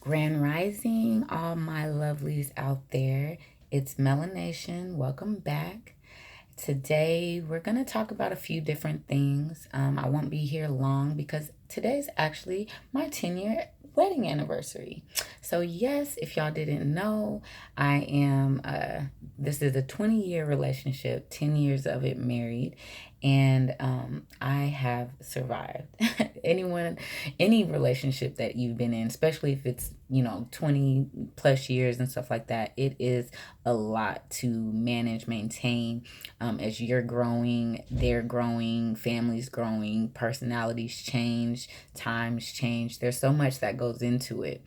Grand Rising, all my lovelies out there. It's Melanation. Welcome back. Today, we're going to talk about a few different things. I won't be here long because today's actually my 10-year wedding anniversary. So, yes, if y'all didn't know, this is a 20-year relationship, 10 years of it married, and I have survived. Any relationship that you've been in, especially if it's, 20 plus years and stuff like that, it is a lot to manage, maintain as you're growing, they're growing, families growing, personalities change, times change. There's so much that goes into it.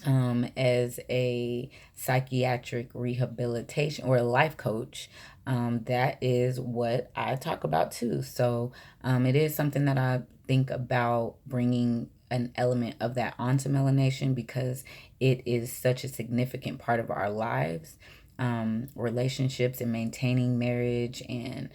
As a psychiatric rehabilitation or a life coach, that is what I talk about too. So it is something that I think about bringing an element of that onto Melanation because it is such a significant part of our lives, relationships and maintaining marriage and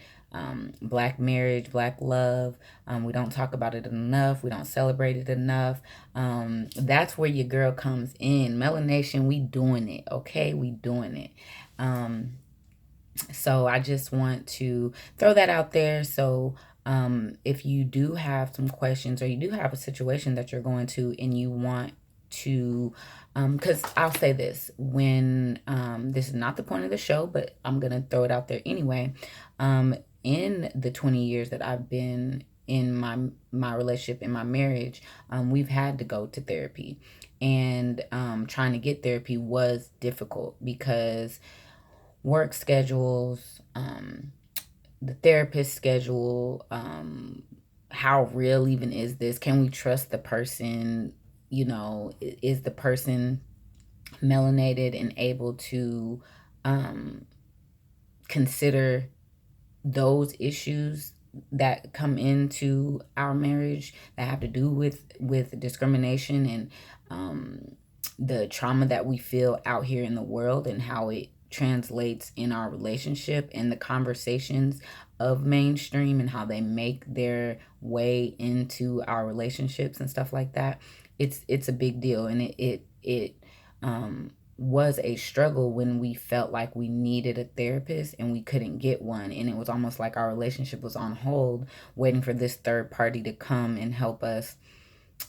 black marriage, black love. We don't talk about it enough. We don't celebrate it enough. That's where your girl comes in. Melanation, we doing it, okay? We doing it. So I just want to throw that out there. So if you do have some questions or you do have a situation that you're going to and you want to, because I'll say this, when this is not the point of the show, but I'm going to throw it out there anyway. In the 20 years that I've been in my relationship, in my marriage, we've had to go to therapy. And trying to get therapy was difficult because work schedules, the therapist schedule, how real even is this? Can we trust the person? Is the person melanated and able to consider those issues that come into our marriage that have to do with discrimination and the trauma that we feel out here in the world and how it translates in our relationship and the conversations of mainstream and how they make their way into our relationships and stuff like that. It's a big deal, and it was a struggle when we felt like we needed a therapist and we couldn't get one, and it was almost like our relationship was on hold waiting for this third party to come and help us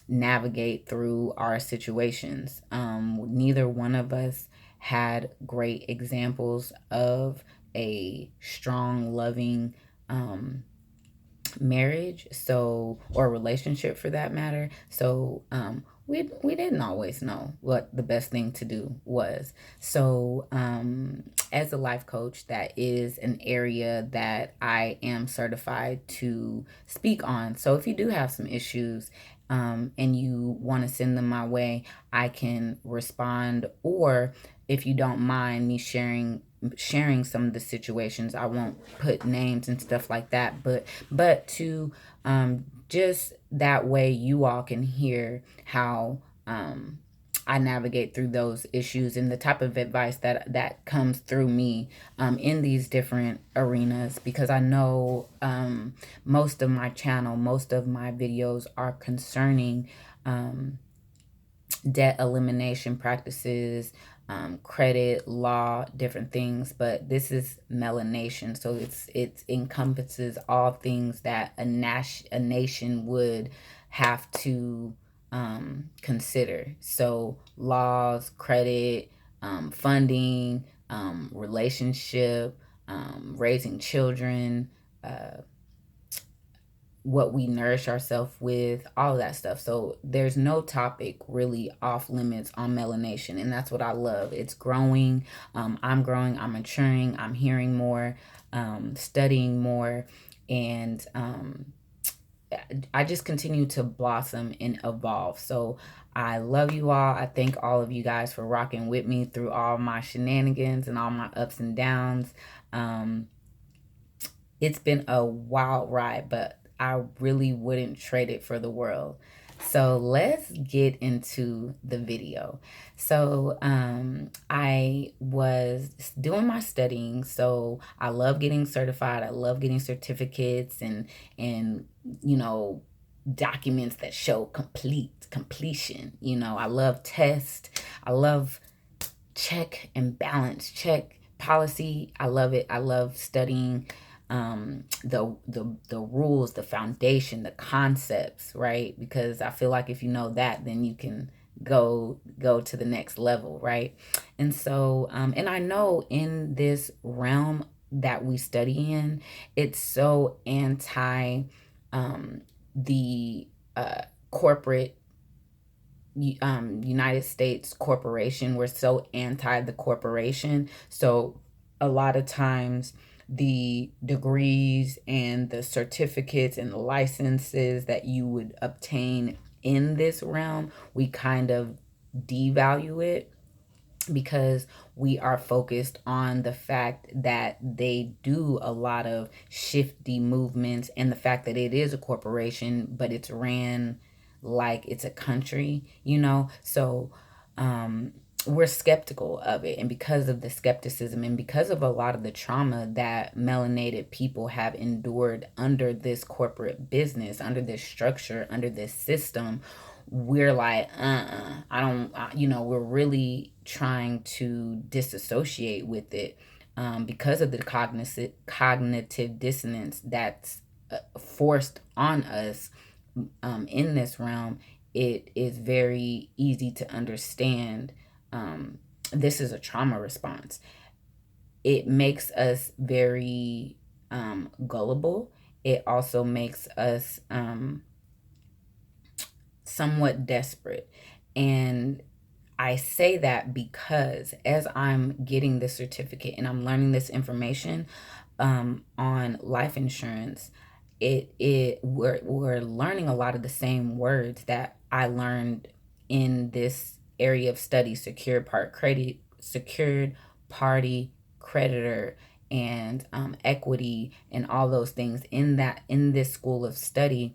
navigate through our situations. Neither one of us had great examples of a strong, loving marriage, or relationship for that matter. So we didn't always know what the best thing to do was. So as a life coach, that is an area that I am certified to speak on. So if you do have some issues and you want to send them my way, I can respond. Or if you don't mind me sharing some of the situations, I won't put names and stuff like that, but to just that way you all can hear how I navigate through those issues and the type of advice that comes through me in these different arenas, because I know most of my channel, most of my videos are concerning debt elimination practices, credit, law, different things, but this is melanation, so it encompasses all things that a nation would have to consider. So laws, credit, funding, relationship, raising children, what we nourish ourselves with, all of that stuff. So there's no topic really off limits on melanation, and that's what I love. It's growing. I'm growing. I'm maturing. I'm hearing more, studying more, and I just continue to blossom and evolve. So I love you all. I thank all of you guys for rocking with me through all my shenanigans and all my ups and downs. It's been a wild ride, but I really wouldn't trade it for the world. So let's get into the video. So I was doing my studying. So I love getting certified. I love getting certificates and documents that show completion. I love test. I love check and balance, check policy. I love it. I love studying the rules, the foundation, the concepts, right? Because I feel like if you know that, then you can go to the next level, right? And so and I know in this realm that we study in, it's so anti the corporate United States corporation. We're so anti the corporation. So a lot of times the degrees and the certificates and the licenses that you would obtain in this realm, we kind of devalue it because we are focused on the fact that they do a lot of shifty movements and the fact that it is a corporation, but it's ran like it's a country. So we're skeptical of it. And because of the skepticism and because of a lot of the trauma that melanated people have endured under this corporate business, under this structure, under this system, we're like, I don't, we're really trying to disassociate with it because of the cognitive dissonance that's forced on us in this realm. It is very easy to understand. This is a trauma response. It makes us very gullible. It also makes us somewhat desperate. And I say that because as I'm getting this certificate and I'm learning this information on life insurance, we're learning a lot of the same words that I learned in this area of study: secured party creditor, and equity, and all those things in this school of study.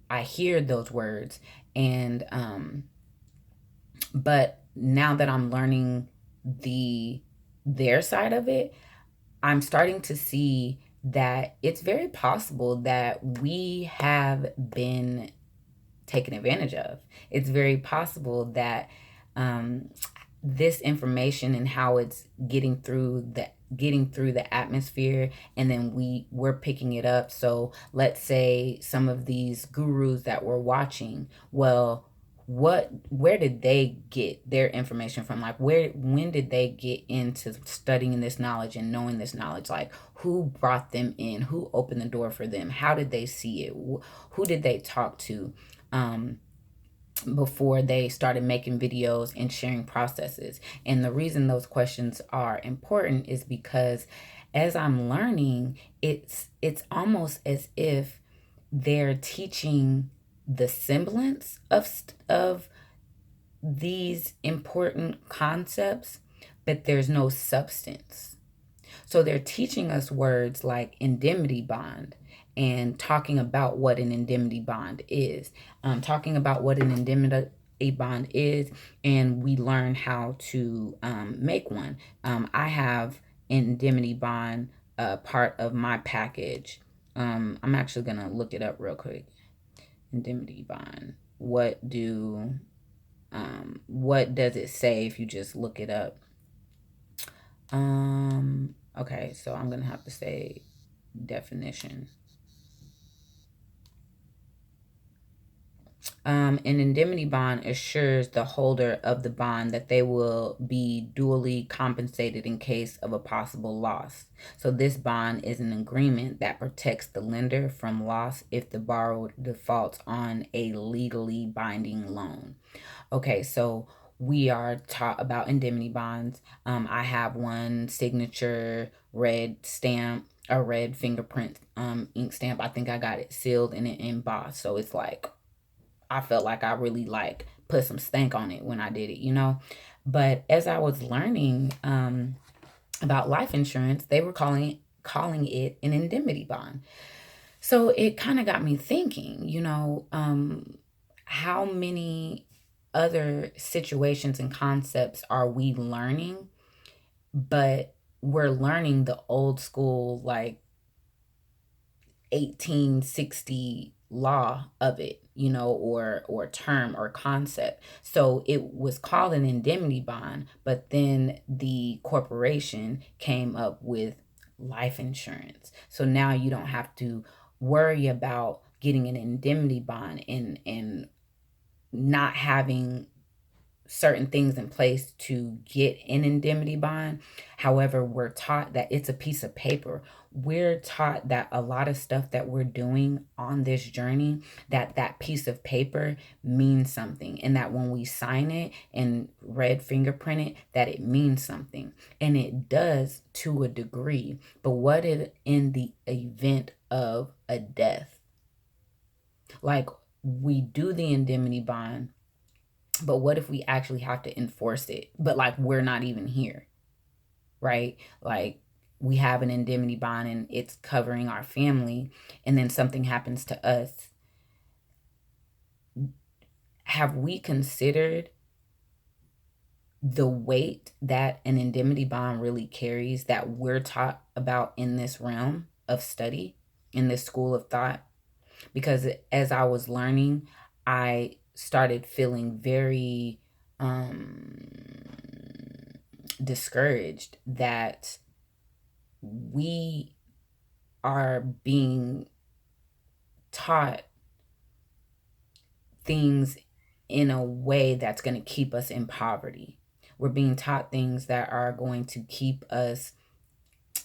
I hear those words, and but now that I'm learning their side of it, I'm starting to see that it's very possible that we have been taken advantage of. It's very possible that this information and how it's getting through the atmosphere, and then we're picking it up. So let's say some of these gurus that we're watching, well, where did they get their information from? Like, when did they get into studying this knowledge and knowing this knowledge? Like, who brought them in? Who opened the door for them? How did they see it? Who did they talk to before they started making videos and sharing processes? And the reason those questions are important is because as I'm learning, it's almost as if they're teaching the semblance of these important concepts, but there's no substance. So they're teaching us words like indemnity bond and talking about what an indemnity bond is, talking about what an indemnity bond is, and we learn how to make one. I have indemnity bond part of my package. I'm actually going to look it up real quick. Indemnity bond. What does it say if you just look it up? Okay, so I'm gonna have to say definition. An indemnity bond assures the holder of the bond that they will be duly compensated in case of a possible loss. So this bond is an agreement that protects the lender from loss if the borrower defaults on a legally binding loan. Okay, so we are taught about indemnity bonds. I have one, signature, red stamp, a red fingerprint ink stamp. I think I got it sealed and embossed. So it's like, I felt like I really like put some stank on it when I did it. But as I was learning about life insurance, they were calling it an indemnity bond. So it kind of got me thinking, how many other situations and concepts are we learning, but we're learning the old school, like 1860 law of it. or term or concept. So it was called an indemnity bond, but then the corporation came up with life insurance. So now you don't have to worry about getting an indemnity bond and not having certain things in place to get an indemnity bond. However, we're taught that it's a piece of paper. We're taught that a lot of stuff that we're doing on this journey, that piece of paper means something, and that when we sign it and red fingerprint it, that it means something. And it does to a degree. But what if in the event of a death? Like, we do the indemnity bond, but what if we actually have to enforce it? But like, we're not even here, right? Like, we have an indemnity bond and it's covering our family, and then something happens to us. Have we considered the weight that an indemnity bond really carries that we're taught about in this realm of study, in this school of thought? Because as I was learning, I started feeling very discouraged that we are being taught things in a way that's going to keep us in poverty. We're being taught things that are going to keep us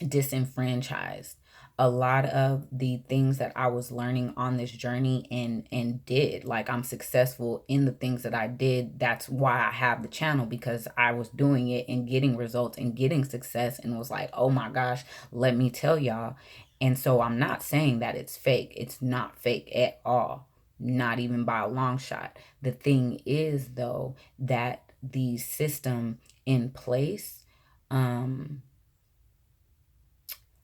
disenfranchised. A lot of the things that I was learning on this journey and did, like, I'm successful in the things that I did. That's why I have the channel, because I was doing it and getting results and getting success, and was like, oh my gosh, let me tell y'all. And so I'm not saying that it's fake. It's not fake at all, not even by a long shot. The thing is, though, that the system in place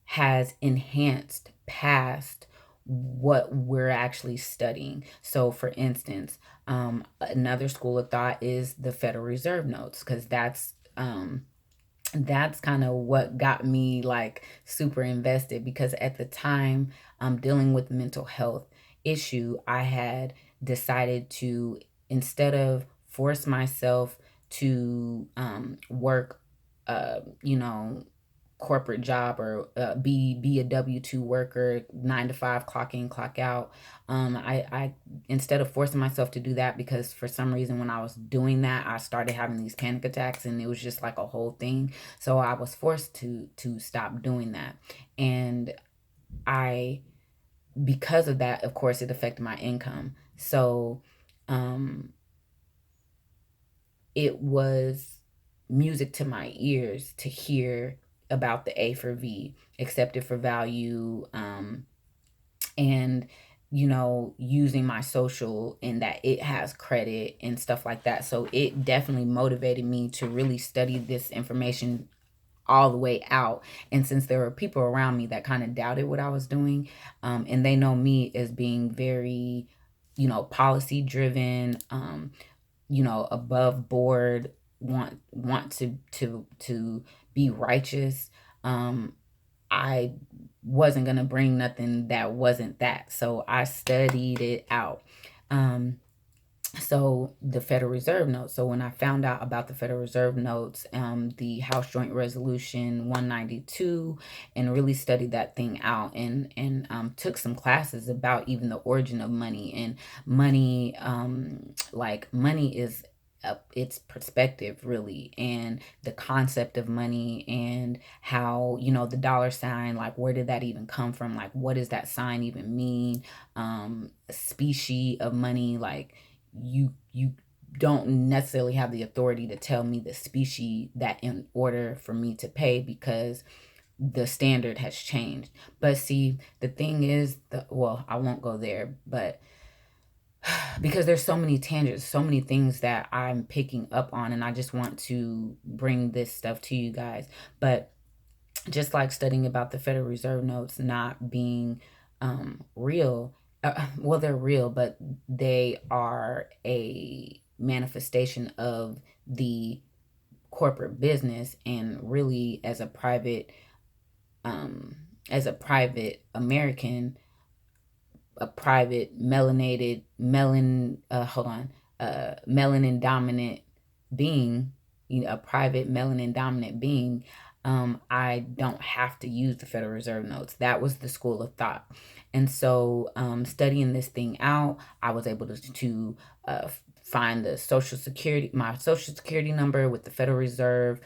has enhanced past what we're actually studying. So for instance, another school of thought is the Federal Reserve notes, because that's kind of what got me like super invested, because at the time I'm dealing with mental health issue, I had decided to, instead of force myself to work you know, corporate job, or be a W-2 worker, 9 to 5, clock in, clock out. I instead of forcing myself to do that, because for some reason when I was doing that, I started having these panic attacks, and it was just like a whole thing. So I was forced to stop doing that, and I because of that, of course, it affected my income. So it was music to my ears to hear about the A for V, accepted for value, and using my social, and that it has credit and stuff like that. So it definitely motivated me to really study this information all the way out. And since there were people around me that kind of doubted what I was doing, and they know me as being very, policy driven, above board, want to be righteous. I wasn't gonna bring nothing that wasn't that. So I studied it out. So the Federal Reserve notes. So when I found out about the Federal Reserve notes, the House Joint Resolution 192, and really studied that thing out, and took some classes about even the origin of money, and money, like money is its perspective, really, and the concept of money, and how the dollar sign, like, where did that even come from, like, what does that sign even mean, species of money, like, you don't necessarily have the authority to tell me the species that in order for me to pay, because the standard has changed. But see, the thing is, well, I won't go there, but because there's so many tangents, so many things that I'm picking up on, and I just want to bring this stuff to you guys. But just like studying about the Federal Reserve notes not being real, well, they're real, but they are a manifestation of the corporate business, and really as a private American, a private melanin dominant being, a private melanin dominant being, I don't have to use the Federal Reserve notes. That was the school of thought. And so, studying this thing out, I was able to find my social security number with the Federal Reserve,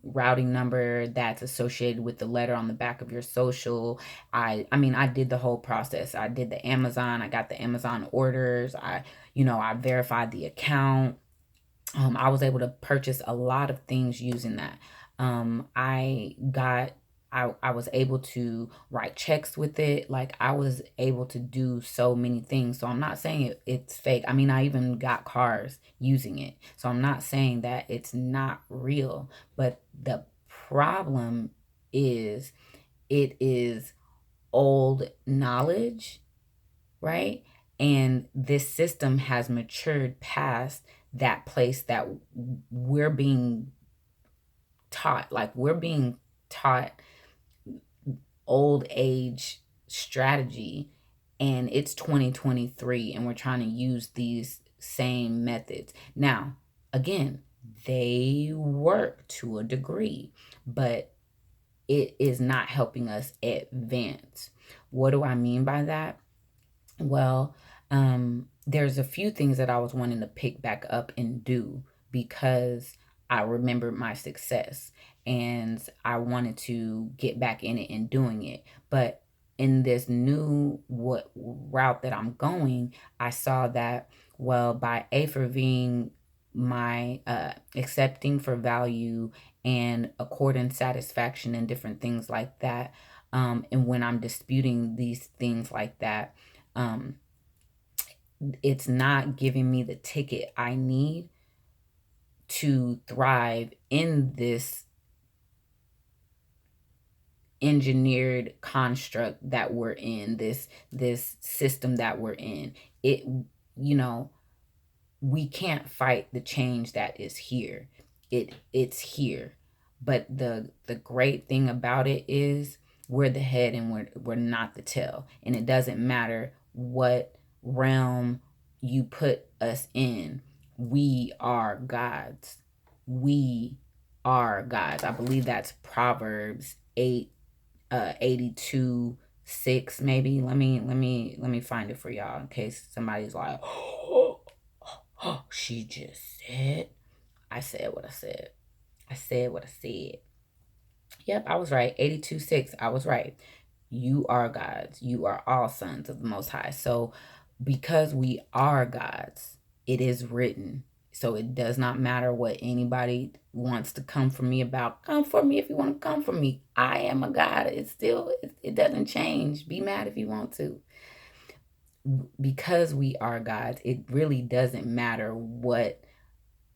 routing number that's associated with the letter on the back of your social. I did the whole process. I did the Amazon. I got the Amazon orders. I verified the account. I was able to purchase a lot of things using that. I was able to write checks with it. Like, I was able to do so many things. So I'm not saying it's fake. I even got cars using it. So I'm not saying that it's not real. But the problem is, it is old knowledge, right? And this system has matured past that place that we're being taught. Like, we're being taught old age strategy, and it's 2023, and we're trying to use these same methods. Now, again, they work to a degree, but it is not helping us advance. What do I mean by that? Well, there's a few things that I was wanting to pick back up and do because I remembered my success and I wanted to get back in it and doing it. But in this new what route that I'm going, I saw that, well, by A for Ving my accepting for value and according satisfaction and different things like that, and when I'm disputing these things like that, um, it's not giving me the ticket I need to thrive in this engineered construct that we're in, this system that we're in. It, you know, we can't fight the change that is here. It's here. But the great thing about it is we're the head and we're not the tail. And it doesn't matter what realm you put us in. We are gods. We are gods. I believe that's Proverbs 8, 82, 6 maybe. Let me find it for y'all in case somebody's like, oh, she just said. I said what I said. I said what I said. Yep, I was right. 82:6. I was right. You are gods. You are all sons of the Most High. So, because we are gods, it is written. So, it does not matter what anybody wants to come for me about. Come for me if you want to come for me. I am a God. It doesn't change. Be mad if you want to. Because we are gods, it really doesn't matter what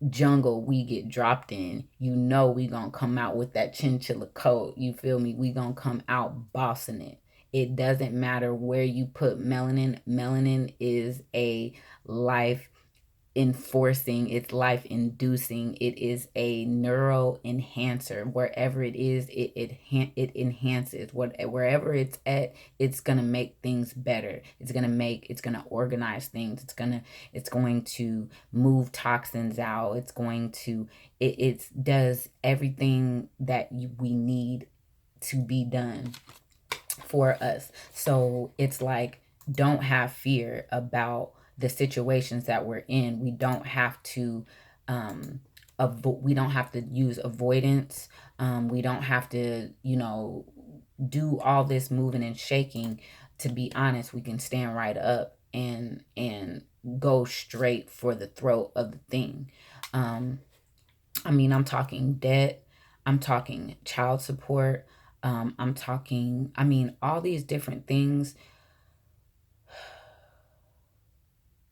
jungle we get dropped in. We gonna come out with that chinchilla coat. You feel me? We gonna come out bossing it. It doesn't matter where you put melanin. Melanin is a life enforcing, it's life inducing, it is a neuro enhancer. Wherever it is, it enhances. Wherever it's at, it's gonna make things better. It's gonna organize things. It's going to move toxins out. It does everything that we need to be done for us. So it's like, don't have fear about the situations that we're in. We don't have to we don't have to use avoidance. We don't have to, do all this moving and shaking. To be honest, we can stand right up and go straight for the throat of the thing. I'm talking debt. I'm talking child support. I'm talking, all these different things.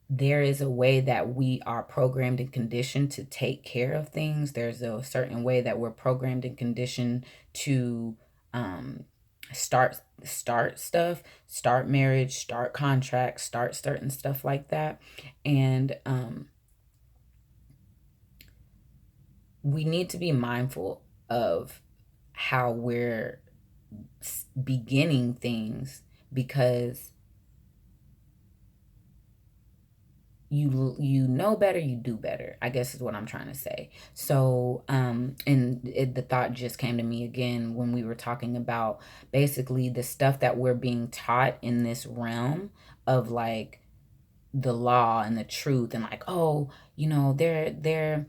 There is a way that we are programmed and conditioned to take care of things. There's a certain way that we're programmed and conditioned to start stuff, start marriage, start contracts, start certain stuff like that. And we need to be mindful of how we're beginning things, because you know better, you do better, I guess is what I'm trying to say. So the thought just came to me again when we were talking about basically the stuff that we're being taught in this realm of like the law and the truth, and like, oh, they're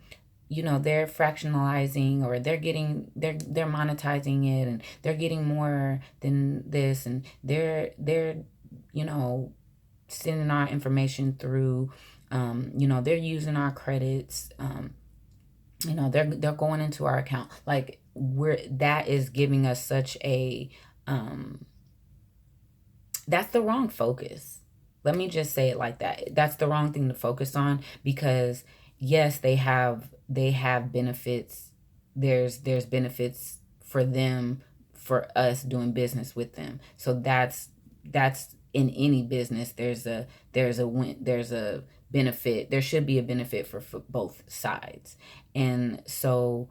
fractionalizing, or they're monetizing it, and they're getting more than this, and they're you know sending our information through, they're using our credits, they're going into our account, like that is giving us such a that's the wrong focus. Let me just say it like that. That's the wrong thing to focus on, because yes, they have benefits. There's benefits for them, for us doing business with them. So that's in any business. There's a benefit. There should be a benefit for both sides. And so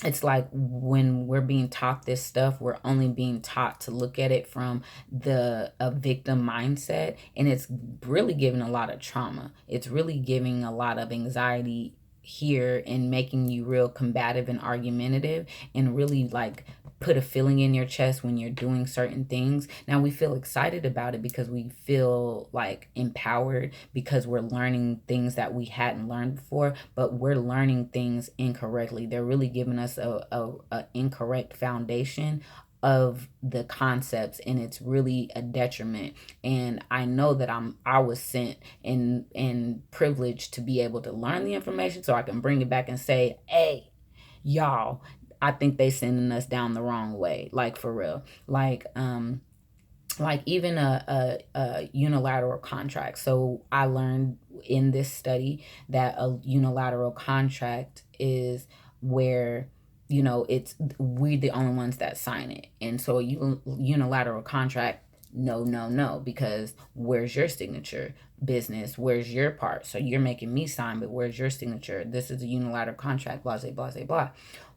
it's like when we're being taught this stuff, we're only being taught to look at it from a victim mindset, and it's really giving a lot of trauma. It's really giving a lot of anxiety here, and making you real combative and argumentative, and really like put a feeling in your chest when you're doing certain things. Now we feel excited about it because we feel like empowered, because we're learning things that we hadn't learned before, but we're learning things incorrectly. They're really giving us a incorrect foundation of the concepts, and it's really a detriment. And I know that I was sent and privileged to be able to learn the information so I can bring it back and say, hey, y'all, I think they sending us down the wrong way, like for real. Like even a unilateral contract. So I learned in this study that a unilateral contract is where, it's we the only ones that sign it. And so a unilateral contract, no, no, no, because where's your signature? Business, where's your part? So you're making me sign, but where's your signature? This is a unilateral contract, blah, blah, blah, blah, blah.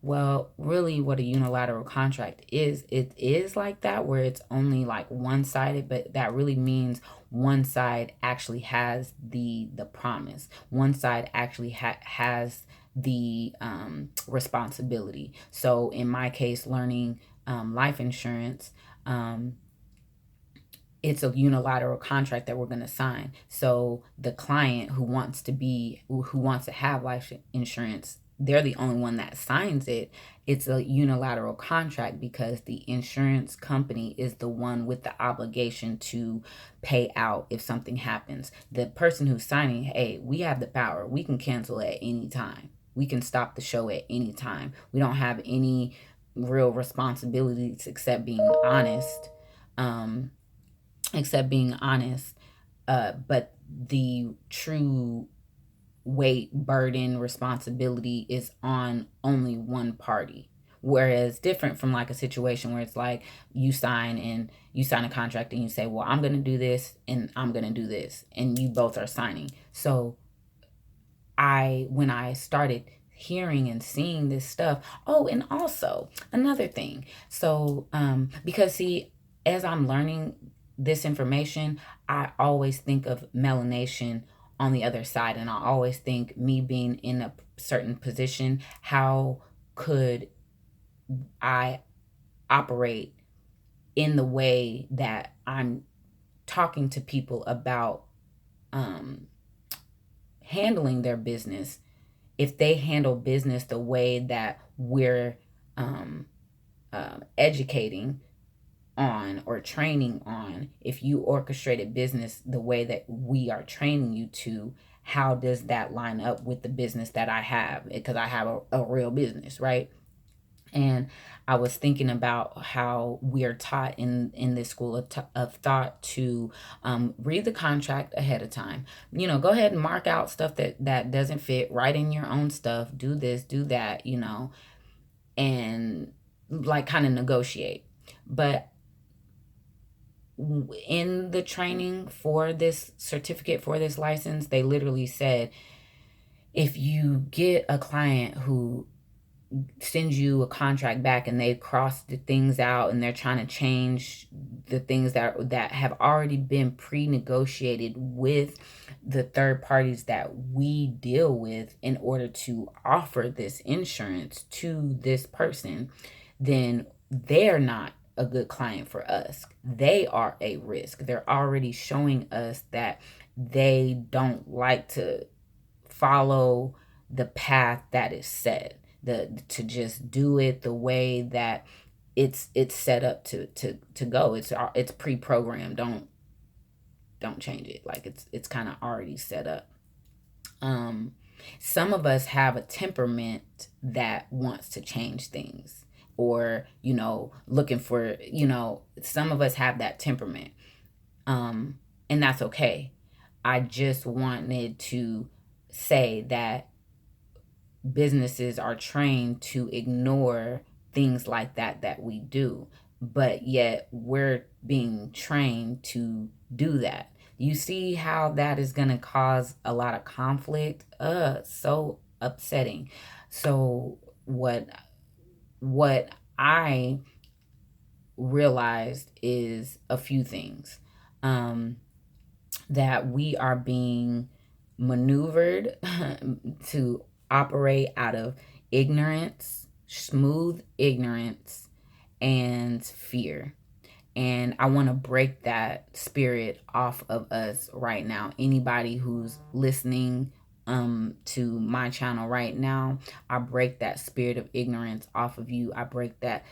Well, really what a unilateral contract is, it is like that, where it's only like one-sided, but that really means one side actually has the promise. One side actually has the responsibility. So in my case, learning life insurance, it's a unilateral contract that we're going to sign. So the client who wants to have life insurance, they're the only one that signs it. It's a unilateral contract because the insurance company is the one with the obligation to pay out if something happens. The person who's signing, hey, we have the power. We can cancel at any time. We can stop the show at any time. We don't have any real responsibilities except being honest. But the true weight, burden, responsibility is on only one party. Whereas different from like a situation where it's like you sign a contract and you say, well, I'm going to do this and I'm going to do this, and you both are signing. So when I started hearing and seeing this stuff, oh, and also another thing. So, because see, as I'm learning this information, I always think of melanation on the other side. And I always think, me being in a certain position, how could I operate in the way that I'm talking to people about handling their business, if they handle business the way that we're educating on or training on. If you orchestrated business the way that we are training you to, how does that line up with the business that I have? Because I have a real business, right? And I was thinking about how we are taught in this school of thought to read the contract ahead of time. Go ahead and mark out stuff that doesn't fit, write in your own stuff, do this, do that, and like kind of negotiate. But in the training for this certificate, for this license, they literally said, if you get a client who sends you a contract back and they've crossed the things out and they're trying to change the things that have already been pre-negotiated with the third parties that we deal with in order to offer this insurance to this person, then they're not a good client for us. They are a risk. They're already showing us that they don't like to follow the path that is set, to just do it the way that it's set up to go. It's pre-programmed. Don't change it. Like it's kind of already set up. Some of us have a temperament that wants to change things, or looking for, some of us have that temperament. And that's okay. I just wanted to say that businesses are trained to ignore things like that we do, but yet we're being trained to do that. You see how that is going to cause a lot of conflict? So upsetting. So what I realized is a few things. That we are being maneuvered to operate out of ignorance, smooth ignorance, and fear. And I want to break that spirit off of us right now. Anybody who's listening to my channel right now, I break that spirit of ignorance off of you. I break that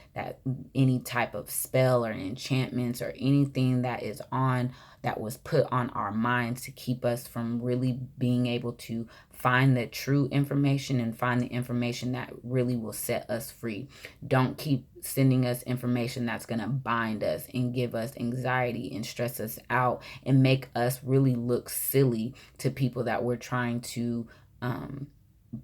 any type of spell or enchantments or anything that was put on our minds to keep us from really being able to find the true information and find the information that really will set us free. Don't keep sending us information that's going to bind us and give us anxiety and stress us out and make us really look silly to people that we're trying to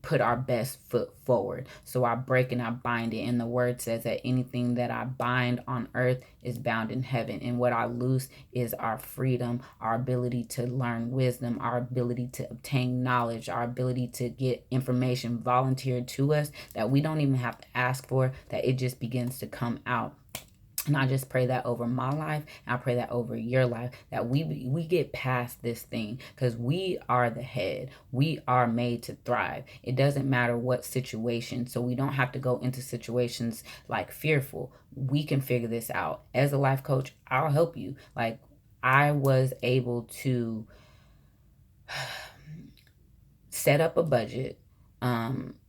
put our best foot forward. So I break and I bind it. And the word says that anything that I bind on earth is bound in heaven. And what I loose is our freedom, our ability to learn wisdom, our ability to obtain knowledge, our ability to get information volunteered to us that we don't even have to ask for, that it just begins to come out. And I just pray that over my life. And I pray that over your life, that we get past this thing, because we are the head. We are made to thrive. It doesn't matter what situation. So we don't have to go into situations like fearful. We can figure this out. As a life coach, I'll help you. Like, I was able to set up a budget.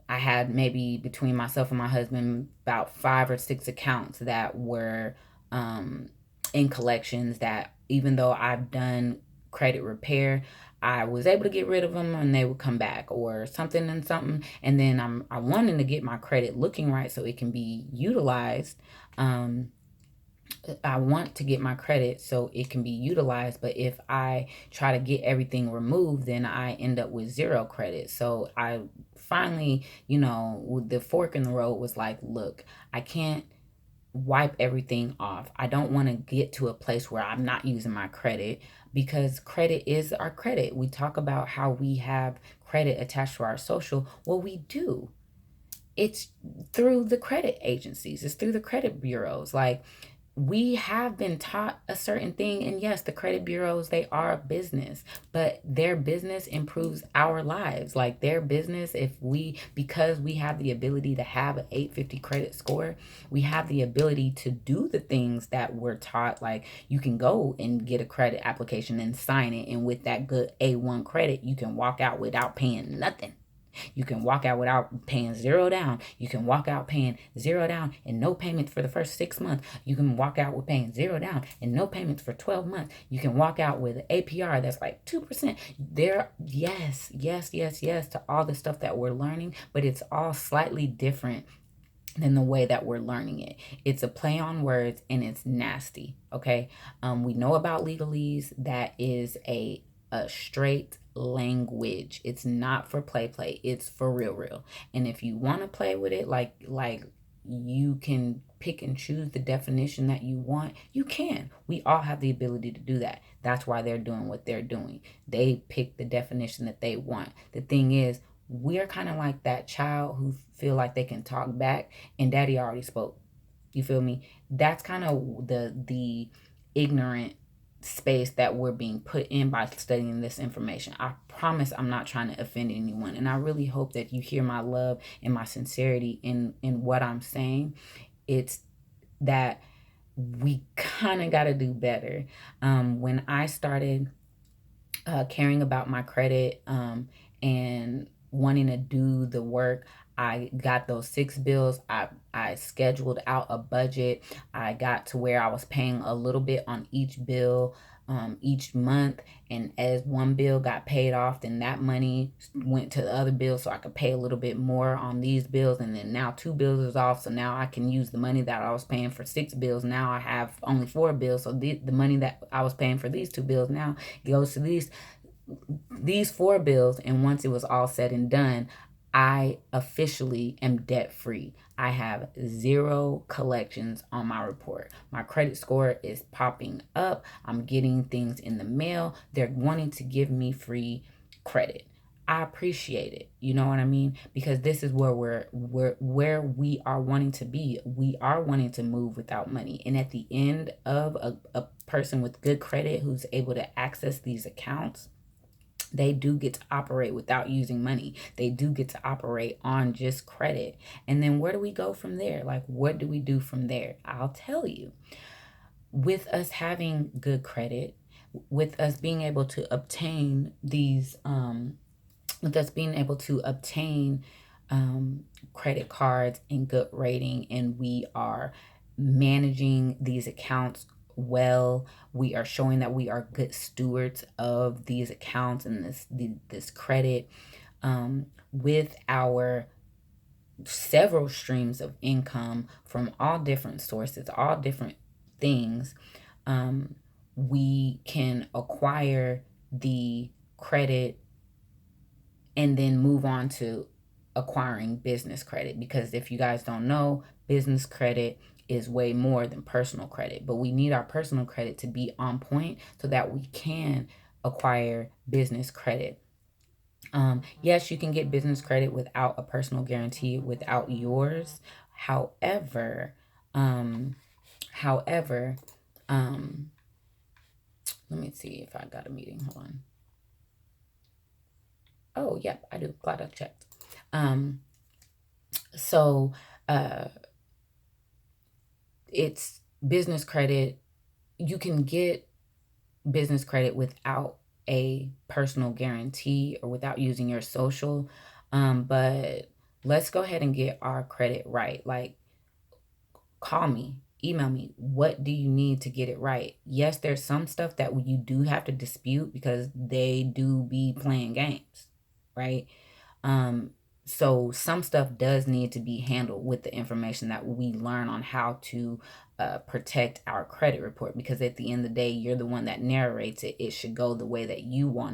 I had maybe between myself and my husband about 5 or 6 accounts that were in collections, that even though I've done credit repair, I was able to get rid of them and they would come back, or something and something. And then I wanted to get my credit looking right so it can be utilized. I want to get my credit so it can be utilized, but if I try to get everything removed, then I end up with 0 credit. So I finally, with the fork in the road, was like, look, I can't wipe everything off. I don't want to get to a place where I'm not using my credit, because credit is our credit. We talk about how we have credit attached to our social. Well, we do. It's through the credit agencies. It's through the credit bureaus. Like, we have been taught a certain thing, and yes, the credit bureaus, they are a business, but their business improves our lives. Like, their business, because we have the ability to have an 850 credit score, we have the ability to do the things that we're taught. Like, you can go and get a credit application and sign it, and with that good A1 credit, you can walk out without paying nothing. You can walk out without paying 0 down. You can walk out paying 0 down and no payments for the first 6 months. You can walk out with paying 0 down and no payments for 12 months. You can walk out with an APR that's like 2%. Yes to all the stuff that we're learning, but it's all slightly different than the way that we're learning it. It's a play on words and it's nasty, okay? We know about legalese. That is a straight language. It's not for play. It's for real. And if you want to play with it, like you can pick and choose the definition that you want. You can. We all have the ability to do that. That's why they're doing what they're doing. They pick the definition that they want. The thing is, we're kind of like that child who feel like they can talk back and daddy already spoke. You feel me? That's kind of the ignorant space that we're being put in by studying this information. I promise I'm not trying to offend anyone, and I really hope that you hear my love and my sincerity in what I'm saying. It's that we kind of got to do better. When I started caring about my credit and wanting to do the work, I got those 6 bills. I scheduled out a budget. I got to where I was paying a little bit on each bill each month. And as one bill got paid off, then that money went to the other bills so I could pay a little bit more on these bills. And then now 2 bills is off. So now I can use the money that I was paying for 6 bills. Now I have only 4 bills. So the money that I was paying for these 2 bills now goes to these 4 bills. And once it was all said and done, I officially am debt free. I have 0 collections on my report. My credit score is popping up. I'm getting things in the mail. They're wanting to give me free credit. I appreciate it. You know what I mean? Because this is where we are wanting to be. We are wanting to move without money. And at the end of a person with good credit who's able to access these accounts, they do get to operate without using money. They do get to operate on just credit. And then where do we go from there? Like, what do we do from there? I'll tell you. With us having good credit, with us being able to obtain these, with us being able to obtain credit cards and good rating, and we are managing these accounts well, we are showing that we are good stewards of these accounts and this credit, with our several streams of income from all different sources, all different things. We can acquire the credit and then move on to acquiring business credit. Because if you guys don't know, business credit is way more than personal credit, but we need our personal credit to be on point so that we can acquire business credit. Yes, you can get business credit without a personal guarantee, without yours. However, um, however, let me see if I got a meeting. Hold on. Oh, yep, I do. Glad I checked. So it's business credit. You can get business credit without a personal guarantee or without using your social. But let's go ahead and get our credit right. Like, call me, email me. What do you need to get it right? Yes, there's some stuff that you do have to dispute because they do be playing games, right? So some stuff does need to be handled with the information that we learn on how to protect our credit report, because at the end of the day, you're the one that narrates it. It should go the way that you want